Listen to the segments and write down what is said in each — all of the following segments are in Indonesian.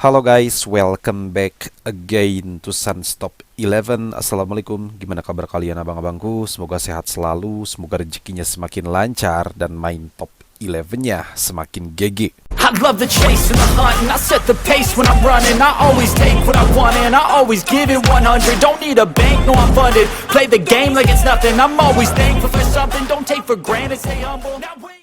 Halo guys, welcome back again to Sunstop 11. Assalamualaikum, gimana kabar kalian abang-abangku? Semoga sehat selalu, semoga rezekinya semakin lancar dan main top 11-nya semakin GG. I love the chase and the hunt, and I set the pace when I'm running. I always take what I want and I always give it 100. Don't need a bank, no I'm funded. Play the game like it's nothing. I'm always thankful for something. Don't take for granted, stay humble.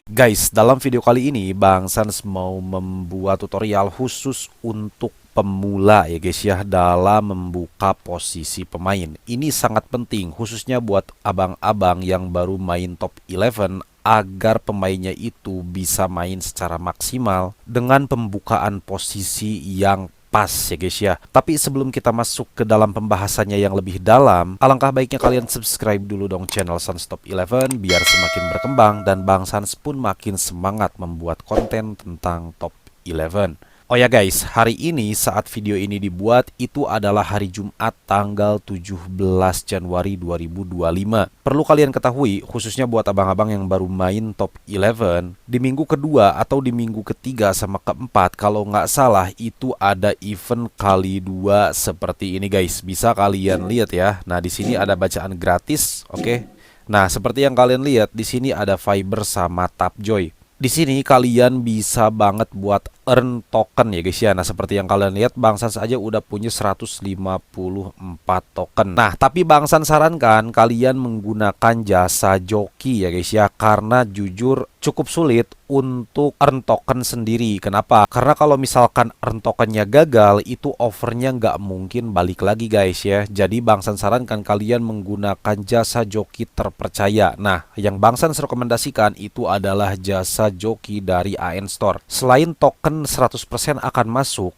Guys, dalam video kali ini Bang Sans mau membuat tutorial khusus untuk pemula ya guys ya, dalam membuka posisi pemain. Ini sangat penting khususnya buat abang-abang yang baru main top 11 agar pemainnya itu bisa main secara maksimal dengan pembukaan posisi yang pas ya guys ya. Tapi sebelum kita masuk ke dalam pembahasannya yang lebih dalam, alangkah baiknya kalian subscribe dulu dong channel Sunstop 11 biar semakin berkembang dan Bang Sans pun makin semangat membuat konten tentang top 11. Oh ya guys, hari ini saat video ini dibuat itu adalah hari Jumat tanggal 17 Januari 2025. Perlu kalian ketahui, khususnya buat abang-abang yang baru main top 11, di minggu kedua atau di minggu ketiga sama keempat, kalau nggak salah itu ada event kali 2 seperti ini guys. Bisa kalian lihat ya. Nah, di sini ada bacaan gratis, oke. Nah, seperti yang kalian lihat di sini ada Fiber sama Tapjoy. Di sini kalian bisa banget buat earn token ya guys ya. Nah, seperti yang kalian lihat Bang Sans aja udah punya 154 token. Nah, tapi Bang Sans sarankan kalian menggunakan jasa joki ya guys ya, karena jujur cukup sulit untuk earn token sendiri. Kenapa? Karena kalau misalkan earn tokennya gagal, itu offernya nggak mungkin balik lagi guys ya. Jadi Bang Sans sarankan kalian menggunakan jasa joki terpercaya. Nah, yang Bang Sans rekomendasikan itu adalah jasa joki dari AN Store. Selain token 100% akan masuk,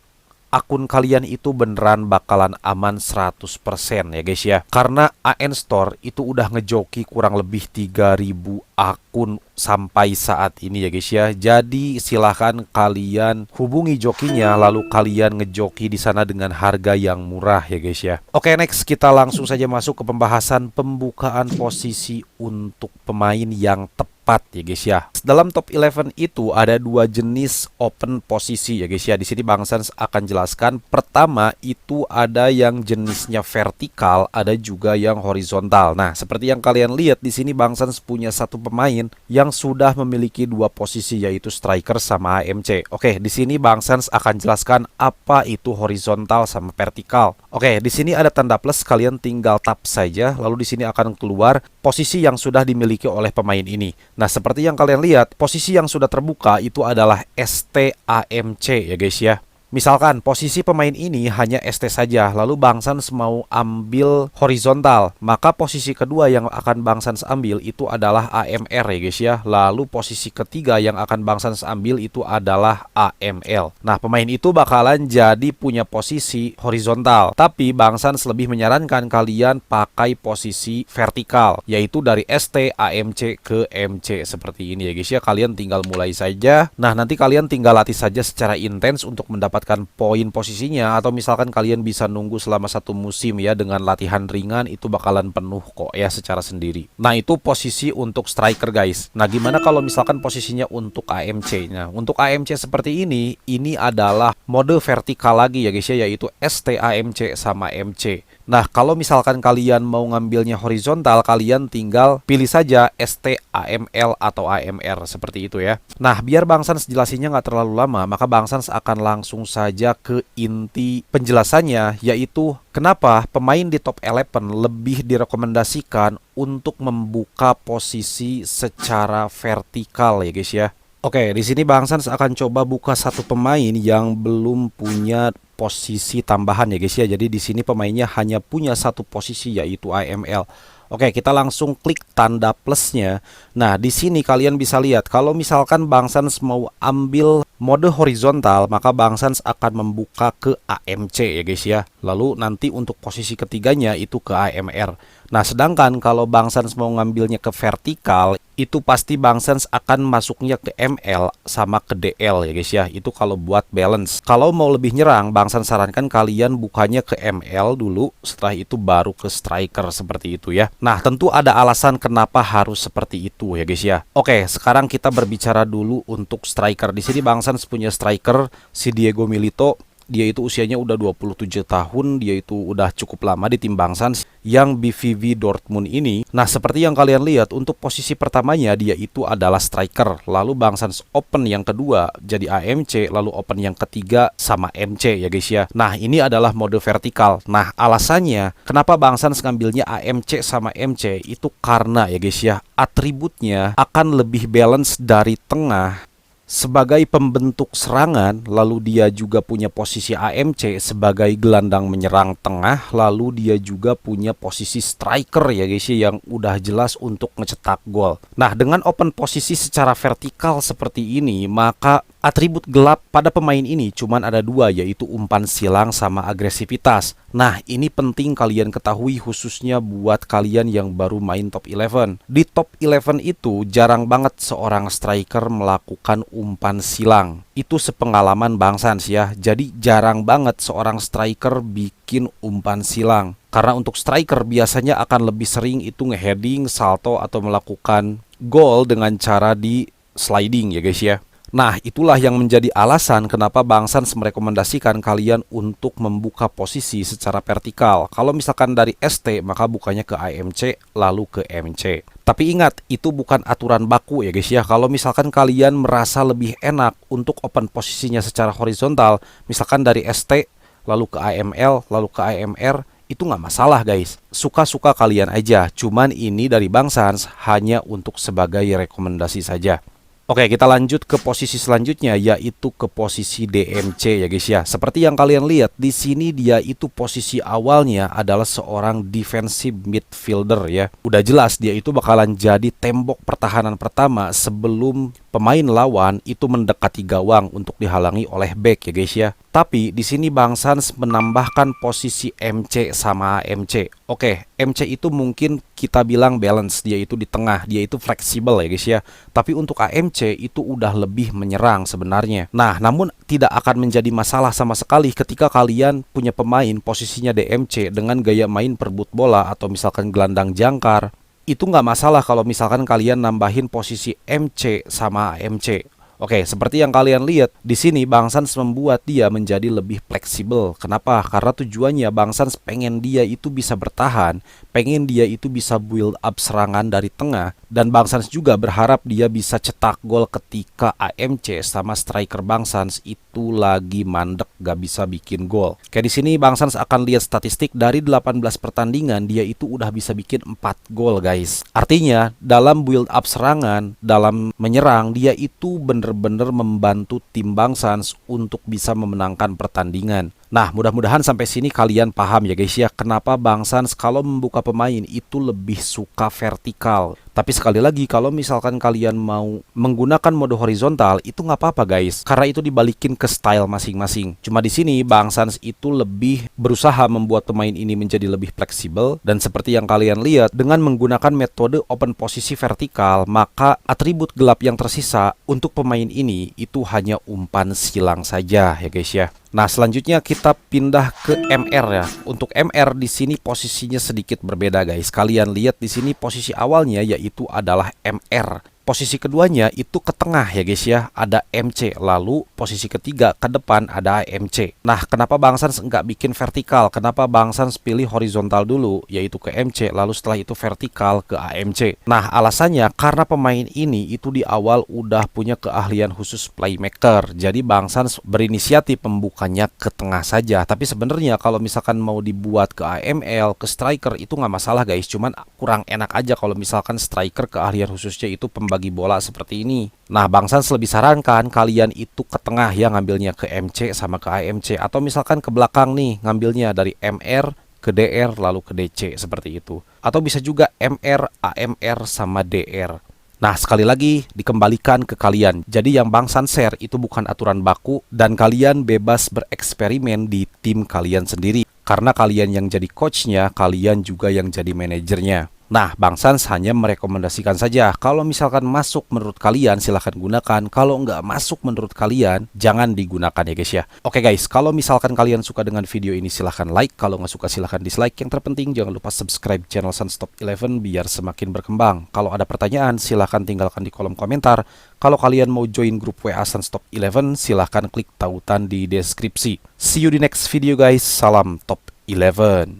akun kalian itu beneran bakalan aman 100% ya guys ya. Karena AN Store itu udah ngejoki kurang lebih 3000 akun sampai saat ini ya guys ya. Jadi silahkan kalian hubungi jokinya lalu kalian ngejoki di sana dengan harga yang murah ya guys ya. Oke, next kita langsung saja masuk ke pembahasan pembukaan posisi untuk pemain yang tepat ya guys ya. Dalam top 11 itu ada dua jenis open posisi ya guys ya. Di sini Bang Sans akan jelaskan. Pertama itu ada yang jenisnya vertikal, ada juga yang horizontal. Nah, seperti yang kalian lihat di sini Bang Sans punya satu pemain yang sudah memiliki dua posisi yaitu striker sama AMC. Oke, di sini Bang Sans akan jelaskan apa itu horizontal sama vertikal. Oke, di sini ada tanda plus, kalian tinggal tap saja lalu di sini akan keluar posisi yang sudah dimiliki oleh pemain ini. Nah, seperti yang kalian lihat, posisi yang sudah terbuka itu adalah STAMC ya guys ya. Misalkan posisi pemain ini hanya ST saja, lalu Bang Sans mau ambil horizontal, maka posisi kedua yang akan Bang Sans ambil itu adalah AMR ya guys ya. Lalu posisi ketiga yang akan Bang Sans ambil itu adalah AML. Nah, pemain itu bakalan jadi punya posisi horizontal, tapi Bang Sans lebih menyarankan kalian pakai posisi vertikal, yaitu dari ST, AMC ke MC seperti ini ya guys ya. Kalian tinggal mulai saja. Nah, nanti kalian tinggal latih saja secara intens untuk mendapatkan poin posisinya, atau misalkan kalian bisa nunggu selama satu musim ya, dengan latihan ringan itu bakalan penuh kok ya secara sendiri. Nah, itu posisi untuk striker guys. Nah, gimana kalau misalkan posisinya untuk AMC-nya? Untuk AMC seperti ini adalah mode vertikal lagi ya guys ya, yaitu ST, AMC sama MC. Nah, kalau misalkan kalian mau ngambilnya horizontal, kalian tinggal pilih saja ST, AML atau AMR seperti itu ya. Nah, biar Bang Sans jelasinnya nggak terlalu lama, maka Bang Sans akan langsung saja ke inti penjelasannya, yaitu kenapa pemain di top 11 lebih direkomendasikan untuk membuka posisi secara vertikal ya guys ya. Oke, di sini Bang Sans akan coba buka satu pemain yang belum punya posisi tambahan ya guys ya. Jadi di sini pemainnya hanya punya satu posisi yaitu AML. Oke, kita langsung klik tanda plusnya. Nah, di sini kalian bisa lihat kalau misalkan Bang Sans mau ambil mode horizontal, maka Bang Sans akan membuka ke AMC ya guys ya. Lalu nanti untuk posisi ketiganya itu ke AMR. Nah, sedangkan kalau Bang Sans mau ngambilnya ke vertikal, itu pasti Bang Sans akan masuknya ke ML sama ke DL ya guys ya. Itu kalau buat balance. Kalau mau lebih nyerang, Bang Sans sarankan kalian bukanya ke ML dulu, setelah itu baru ke striker seperti itu ya. Nah, tentu ada alasan kenapa harus seperti itu ya guys ya. Oke, sekarang kita berbicara dulu untuk striker. Di sini Bang Sans punya striker si Diego Milito. dia itu usianya udah 27 tahun, dia itu udah cukup lama di tim Bang Suns yang BVB Dortmund ini. Nah, seperti yang kalian lihat, untuk posisi pertamanya dia itu adalah striker, lalu Bang Suns open yang kedua jadi AMC, lalu open yang ketiga sama MC ya guys ya. Nah, ini adalah mode vertikal. Nah, alasannya kenapa Bang Suns ngambilnya AMC sama MC itu karena ya guys ya, atributnya akan lebih balance dari tengah sebagai pembentuk serangan, lalu dia juga punya posisi AMC sebagai gelandang menyerang tengah, lalu dia juga punya posisi striker ya guys ya, yang udah jelas untuk ngecetak gol. Nah, dengan open posisi secara vertikal seperti ini, maka atribut gelap pada pemain ini cuman ada dua, yaitu umpan silang sama agresivitas. Nah, ini penting kalian ketahui khususnya buat kalian yang baru main top 11. Di top 11 itu jarang banget seorang striker melakukan umpan silang. Itu sepengalaman Bang Suns ya. Jadi jarang banget seorang striker bikin umpan silang. Karena untuk striker biasanya akan lebih sering itu ngeheading, salto atau melakukan gol dengan cara di sliding ya guys ya. Nah, itulah yang menjadi alasan kenapa Bang Suns merekomendasikan kalian untuk membuka posisi secara vertikal. Kalau misalkan dari ST, maka bukanya ke AMC, lalu ke MC. Tapi ingat, itu bukan aturan baku ya guys ya. Kalau misalkan kalian merasa lebih enak untuk open posisinya secara horizontal, misalkan dari ST, lalu ke AML, lalu ke AMR, itu nggak masalah guys. Suka-suka kalian aja. Cuman ini dari Bang Suns hanya untuk sebagai rekomendasi saja. Oke, kita lanjut ke posisi selanjutnya, yaitu ke posisi DMC ya guys ya. Seperti yang kalian lihat di sini, dia itu posisi awalnya adalah seorang defensive midfielder ya. Udah jelas dia itu bakalan jadi tembok pertahanan pertama sebelum pemain lawan itu mendekati gawang untuk dihalangi oleh back ya guys ya. Tapi di sini Bang Suns menambahkan posisi MC sama MC. Oke, MC itu mungkin kita bilang balance, dia itu di tengah, dia itu fleksibel ya guys ya. Tapi untuk AMC itu udah lebih menyerang sebenarnya. Nah, namun tidak akan menjadi masalah sama sekali ketika kalian punya pemain posisinya DMC dengan gaya main perebut bola atau misalkan gelandang jangkar. Itu nggak masalah kalau misalkan kalian nambahin posisi MC sama AMC. Oke, seperti yang kalian lihat di sini, Bang Suns membuat dia menjadi lebih fleksibel. Kenapa? Karena tujuannya Bang Suns pengen dia itu bisa bertahan, pengen dia itu bisa build up serangan dari tengah, dan Bang Suns juga berharap dia bisa cetak gol ketika AMC sama striker Bang Suns itu lagi mandek gak bisa bikin gol. Kayak di sini Bang Suns akan lihat statistik dari 18 pertandingan dia itu udah bisa bikin 4 gol guys. Artinya dalam build up serangan, dalam menyerang, dia itu bener-bener membantu tim Bang Suns untuk bisa memenangkan pertandingan. Nah, mudah-mudahan sampai sini kalian paham ya guys ya, kenapa Bang Suns kalau membuka pemain itu lebih suka vertikal. Tapi sekali lagi, kalau misalkan kalian mau menggunakan mode horizontal, itu nggak apa-apa guys, karena itu dibalikin ke style masing-masing. Cuma di sini Bang Suns itu lebih berusaha membuat pemain ini menjadi lebih fleksibel, dan seperti yang kalian lihat, dengan menggunakan metode open posisi vertikal, maka atribut gelap yang tersisa untuk pemain ini itu hanya umpan silang saja ya guys ya. Nah, selanjutnya kita pindah ke MR ya. Untuk MR di sini posisinya sedikit berbeda guys. Kalian lihat di sini posisi awalnya yaitu adalah MR. Posisi keduanya itu ke tengah ya guys ya, ada MC. Lalu posisi ketiga ke depan ada MC. Nah, kenapa Bang Suns nggak bikin vertikal? Kenapa Bang Suns pilih horizontal dulu, yaitu ke MC, lalu setelah itu vertikal ke AMC? Nah, alasannya karena pemain ini itu di awal udah punya keahlian khusus playmaker. Jadi Bang Suns berinisiatif membukanya ke tengah saja. Tapi sebenarnya kalau misalkan mau dibuat ke AML, ke striker itu nggak masalah guys. Cuman kurang enak aja kalau misalkan striker keahlian khususnya itu pembagi bola seperti ini. Nah, Bang Suns lebih sarankan kalian itu ke tengah ya, ngambilnya ke MC sama ke AMC, atau misalkan ke belakang nih, ngambilnya dari MR ke DR lalu ke DC seperti itu. Atau bisa juga MR, AMR sama DR. Nah, sekali lagi dikembalikan ke kalian. Jadi yang Bang Suns share itu bukan aturan baku, dan kalian bebas bereksperimen di tim kalian sendiri. Karena kalian yang jadi coachnya, kalian juga yang jadi manajernya. Nah, Bang Sans hanya merekomendasikan saja. Kalau misalkan masuk menurut kalian, silahkan gunakan. Kalau nggak masuk menurut kalian, jangan digunakan ya guys ya. Oke guys, kalau misalkan kalian suka dengan video ini, silahkan like. Kalau nggak suka, silahkan dislike. Yang terpenting, jangan lupa subscribe channel Sans Top 11 biar semakin berkembang. Kalau ada pertanyaan, silahkan tinggalkan di kolom komentar. Kalau kalian mau join grup WA Sans Top 11, silahkan klik tautan di deskripsi. See you di next video guys. Salam Top 11.